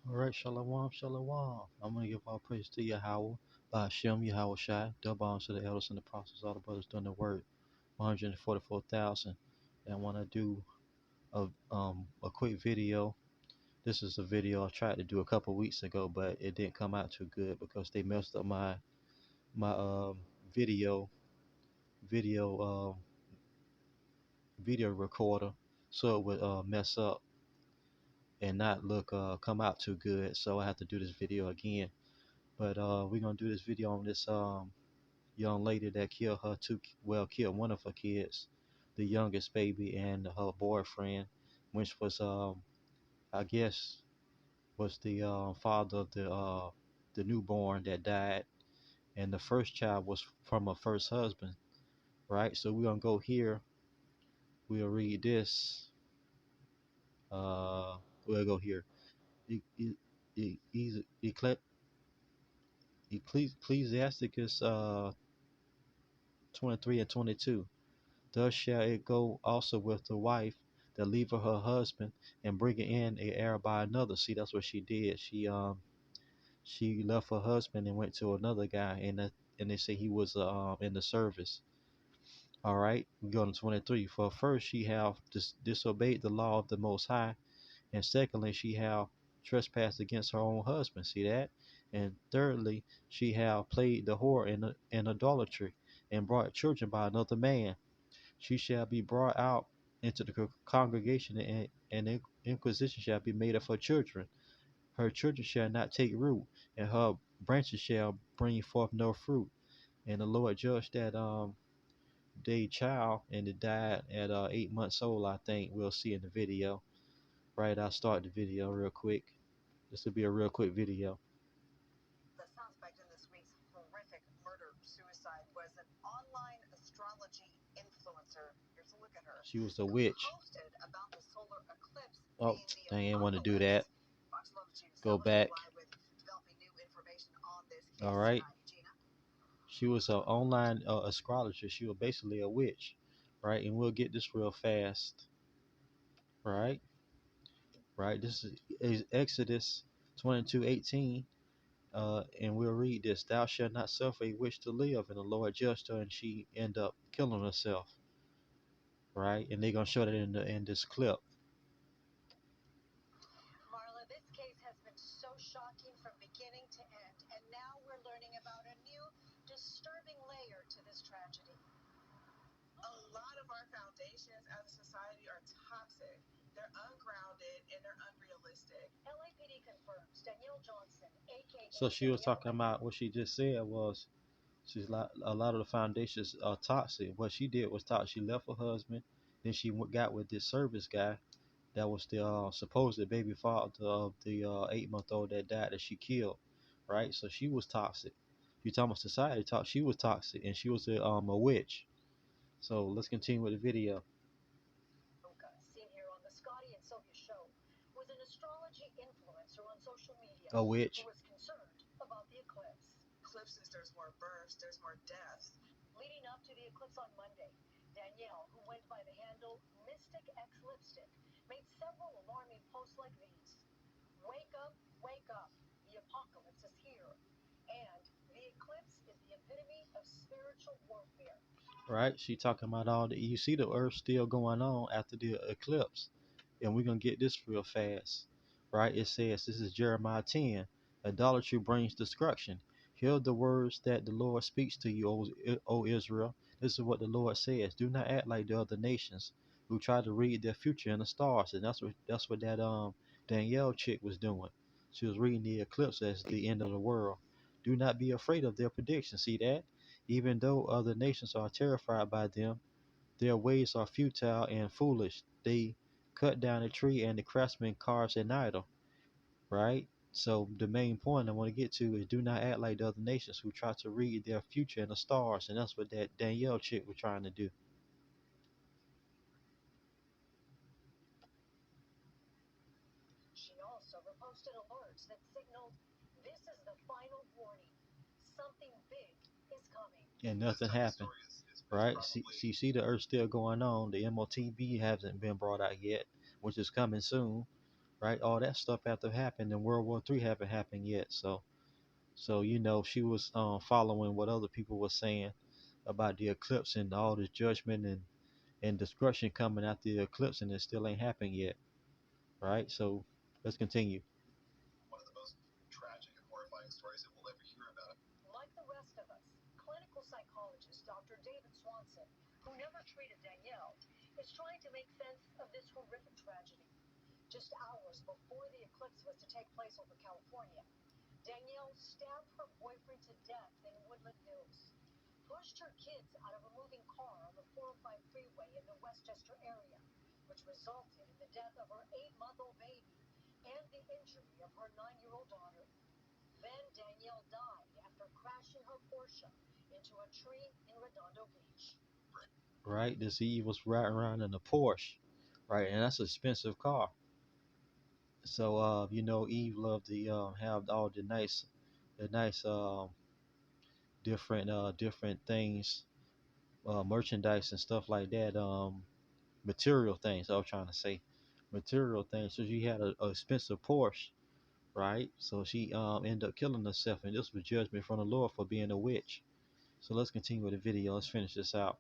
All right, shalom, shalom. I'm going to give all praise to Yahweh, by Hashem, Yahweh Shai, double honor to the elders and the apostles, all the brothers doing the word, 144,000. And I want to do a quick video. This is a video I tried to do a couple weeks ago, but it didn't come out too good because they messed up my video video video recorder, so it would mess up and not look come out too good. So I have to do this video again. But we're gonna do this video on this young lady that killed her killed one of her kids, the youngest baby, and her boyfriend, which was I guess was the father of the newborn that died, and the first child was from her first husband, right? So we're gonna go here. We'll read this. Uh, we'll go here. E- e- Ecclesiasticus 23 and 22. Thus shall it go also with the wife that leaveth her husband and bringeth in a heir by another. See, that's what she did. She left her husband and went to another guy, and they say he was in the service. All right, we go to 23. For first she have disobeyed the law of the Most High, and secondly she have trespassed against her own husband. See that? And thirdly she have played the whore in idolatry, and brought children by another man. She shall be brought out into the congregation, and inquisition shall be made of her children. Her children shall not take root, and her branches shall bring forth no fruit. And the Lord judged that day child, and it died at 8 months old, I think. We'll see in the video. Right, I'll start the video real quick. This will be a real quick video. The suspect in this week's horrific murder-suicide was an online astrology influencer. Here's a look at her. She was a witch. Posted about the solar eclipse. Oh, dang, I didn't want to do that. Go back. All right. She was an online astrologer. She was basically a witch, right? And we'll get this real fast, right? Right. This is Exodus 22:18. And we'll read this. Thou shalt not suffer a witch to live. And the Lord judged her, and she ended up killing herself. Right? And they're gonna show that in this clip. Marla, this case has been so shocking from beginning to end, and now we're learning about a new disturbing layer to this tragedy. A lot of our foundations as a society are toxic. They're ungrounded and they're unrealistic. LAPD confirms Danielle Johnson, aka. So she was talking about what she just said was a lot of the foundations are toxic. What she did was toxic. She left her husband, then she got with this service guy that was the supposed baby father of the 8-month-old that died that she killed, right? So she was toxic. You talking about society talk? She was toxic, and she was a witch. So let's continue with the video. Seen here on the Scotty and Sylvia show was an astrology influencer on social media. A witch. Who was concerned about the eclipse. Eclipses, there's more births, there's more deaths. Leading up to the eclipse on Monday, Danielle, who went by the handle Mystic X Lipstick, made several alarming posts like these. Wake up, the apocalypse is here. And the eclipse is the epitome of spiritual warfare. Right? She talking about all the, you see the earth still going on after the eclipse. And we're going to get this real fast. Right? It says, this is Jeremiah 10. Idolatry brings destruction. Hear the words that the Lord speaks to you, O Israel. This is what the Lord says. Do not act like the other nations who try to read their future in the stars. And that's what that Danielle chick was doing. She was reading the eclipse as the end of the world. Do not be afraid of their prediction. See that? Even though other nations are terrified by them, their ways are futile and foolish. They cut down a tree and the craftsman carves an idol. Right? So the main point I want to get to is do not act like the other nations who try to read their future in the stars. And that's what that Danielle chick was trying to do. She also reposted alerts that signaled this is the final warning. Something big is coming. And nothing happened. Right? See the earth still going on. The MOTB hasn't been brought out yet, which is coming soon. right? All that stuff had to happen, and World War III haven't happened yet. So she was following what other people were saying about the eclipse and all this judgment and destruction coming after the eclipse, and it still ain't happened yet, right? So let's continue. Like the rest of us, clinical psychologist Dr. David Swanson, who never treated Danielle, is trying to make sense of this horrific tragedy. Just hours before the eclipse was to take place over California, Danielle stabbed her boyfriend to death in Woodland Hills, pushed her kids out of a moving car on the 405 freeway in the Westchester area, which resulted in the death of her 8-month-old baby and the injury of her 9-year-old daughter. Then Danielle died after crashing her Porsche into a tree in Redondo Beach. Right, this Eve was riding around in a Porsche, right, and that's an expensive car. So Eve loved to have all the nice different things, merchandise and stuff like that, material things. I was trying to say material things. So she had a expensive Porsche, right? So she ended up killing herself, and this was judgment from the Lord for being a witch. So let's continue with the video. Let's finish this out.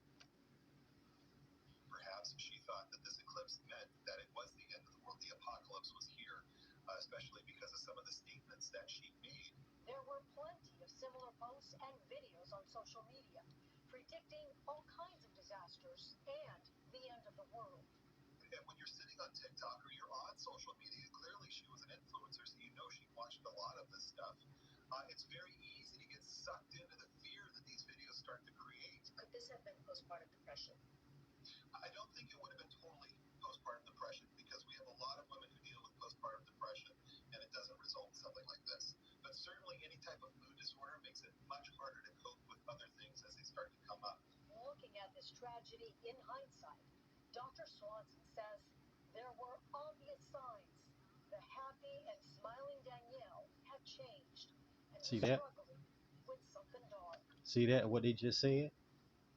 There were plenty of similar posts and videos on social media predicting all kinds of disasters and the end of the world. Could this have been postpartum depression? Looking at this tragedy in hindsight, Dr. Swanson says there were obvious signs. The happy and smiling Danielle had changed and See was that? struggling with something dark. See that? What they just said,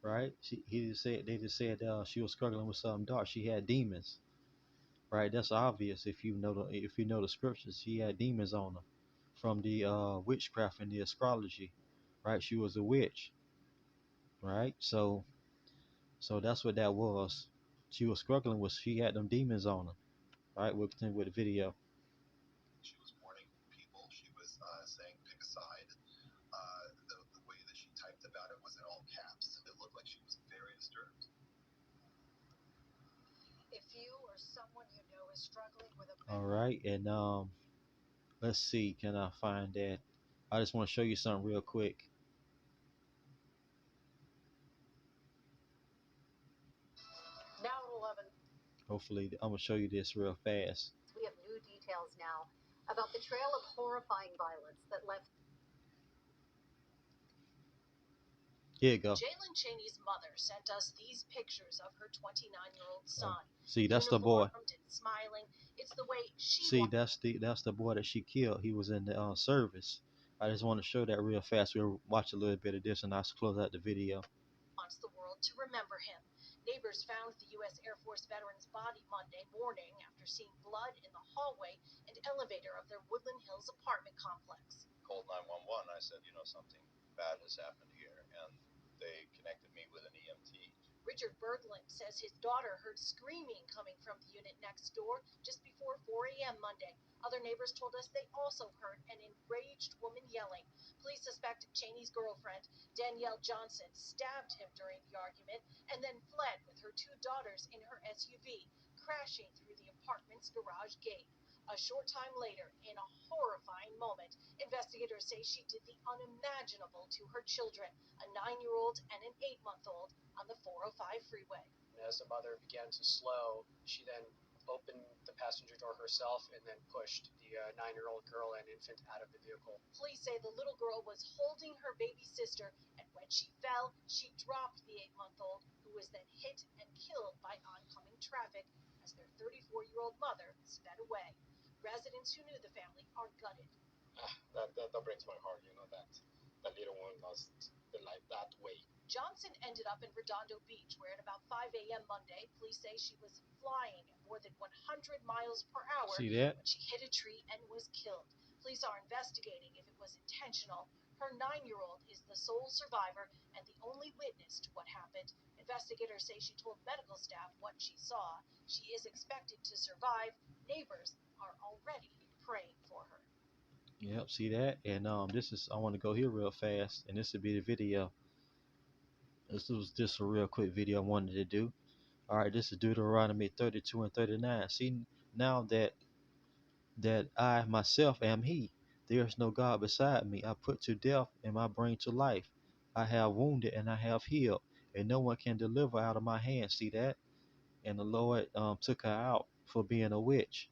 right? They just said she was struggling with something dark. She had demons, right? That's obvious if you know the scriptures. She had demons on her from the witchcraft and the astrology, right? She was a witch, right? So that's what that was. She was struggling with. She had them demons on her, right? We'll continue with the video. If you or someone you know is struggling with a All mental right, and let's see. Can I find that? I just want to show you something real quick. now at 11. Hopefully, I'm gonna show you this real fast. We have new details now about the trail of horrifying violence that left. Here you go. Jalen Cheney's mother sent us these pictures of her 29-year-old son. See, that's the boy. Uniformed and smiling. It's the way she See, that's the boy that she killed. He was in the service. I just want to show that real fast. We'll watch a little bit of this, and I'll close out the video. wants the world to remember him. Neighbors found the U.S. Air Force veteran's body Monday morning after seeing blood in the hallway and elevator of their Woodland Hills apartment complex. Richard Berglund says his daughter heard screaming coming from the unit next door just before 4 a.m. Monday. Other neighbors told us they also heard an enraged woman yelling. Police suspect Cheney's girlfriend, Danielle Johnson, stabbed him during the argument and then fled with her 2 daughters in her SUV, crashing through the apartment's garage gate. A short time later, in a horrifying moment, investigators say she did the unimaginable to her children, a 9-year-old and an 8-month-old, on the 405 freeway. As the mother began to slow, she then opened the passenger door herself and then pushed the 9-year-old girl and infant out of the vehicle. Police say the little girl was holding her baby sister, and when she fell, she dropped the 8-month-old, who was then hit and killed by oncoming traffic as their 34-year-old mother sped away. Residents who knew the family are gutted. That breaks my heart, that. the little one lost the life that way. Johnson ended up in Redondo Beach, where at about 5 a.m. Monday, police say she was flying at more than 100 miles per hour See that? when she hit a tree and was killed. Police are investigating if it was intentional. Her 9-year-old is the sole survivor and the only witness to what happened. Investigators say she told medical staff what she saw. She is expected to survive. Neighbors are already praying for her. Yep, see that? And this is I want to go here real fast, and this would be the video. This was just a real quick video I wanted to do. All right, this is Deuteronomy 32 and 39. See, now that I myself am He, there is no God beside me. I put to death and I bring to life. I have wounded and I have healed, and no one can deliver out of my hand. See that? And the Lord took her out for being a witch.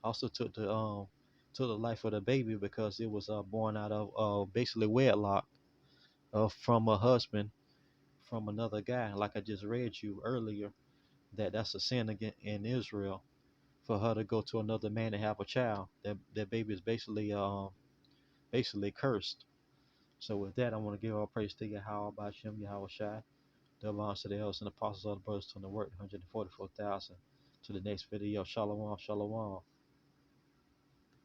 Also took the life of the baby because it was born out of basically wedlock from a husband from another guy. Like I just read you earlier, that's a sin again in Israel for her to go to another man and have a child. That baby is basically cursed. So with that, I want to give all praise to Yahweh Bashem, Yahweh Shai, the belongs to the elders and apostles of the brothers to the work, 144,000. To the next video, Shalom, Shalom.